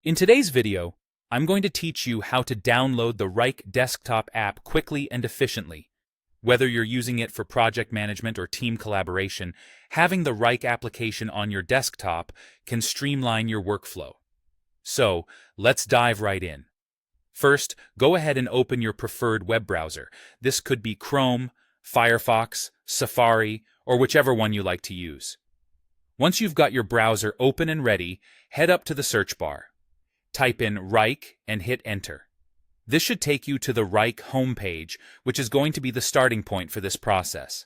In today's video, I'm going to teach you how to download the Wrike desktop app quickly and efficiently. Whether you're using it for project management or team collaboration, having the Wrike application on your desktop can streamline your workflow. So, let's dive right in. First, go ahead and open your preferred web browser. This could be Chrome, Firefox, Safari, or whichever one you like to use. Once you've got your browser open and ready, head up to the search bar. Type in Wrike and hit Enter. This should take you to the Wrike homepage, which is going to be the starting point for this process.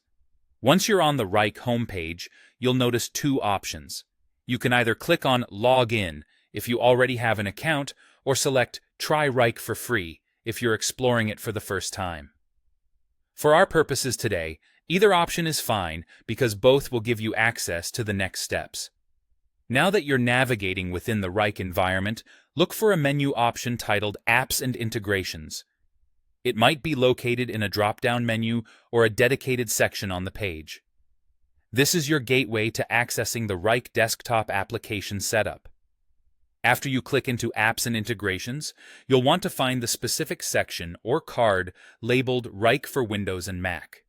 Once you're on the Wrike homepage, you'll notice two options. You can either click on Log In if you already have an account, or select Try Wrike for free if you're exploring it for the first time. For our purposes today, either option is fine because both will give you access to the next steps. Now that you're navigating within the Wrike environment, look for a menu option titled Apps and Integrations. It might be located in a drop-down menu or a dedicated section on the page. This is your gateway to accessing the Wrike desktop application setup. After you click into Apps and Integrations, you'll want to find the specific section or card labeled Wrike for Windows and Mac.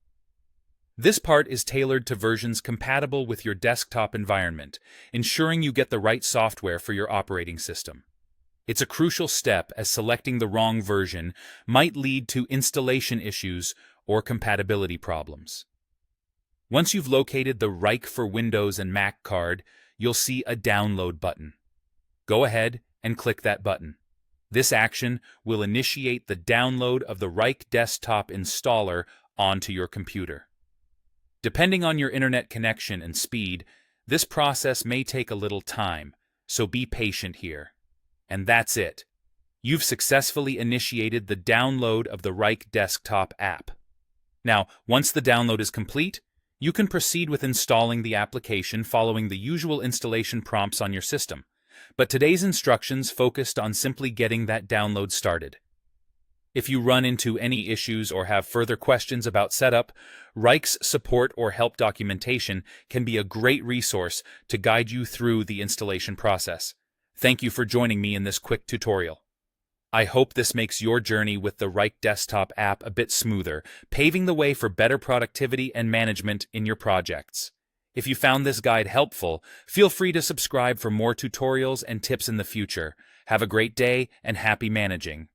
This part is tailored to versions compatible with your desktop environment, ensuring you get the right software for your operating system. It's a crucial step as selecting the wrong version might lead to installation issues or compatibility problems. Once you've located the Wrike for Windows and Mac card, you'll see a download button. Go ahead and click that button. This action will initiate the download of the Wrike desktop installer onto your computer. Depending on your internet connection and speed, this process may take a little time, so be patient here. And that's it. You've successfully initiated the download of the Wrike desktop app. Now, once the download is complete, you can proceed with installing the application following the usual installation prompts on your system. But today's instructions focused on simply getting that download started. If you run into any issues or have further questions about setup, Wrike's support or help documentation can be a great resource to guide you through the installation process. Thank you for joining me in this quick tutorial. I hope this makes your journey with the Wrike desktop app a bit smoother, paving the way for better productivity and management in your projects. If you found this guide helpful, feel free to subscribe for more tutorials and tips in the future. Have a great day and happy managing.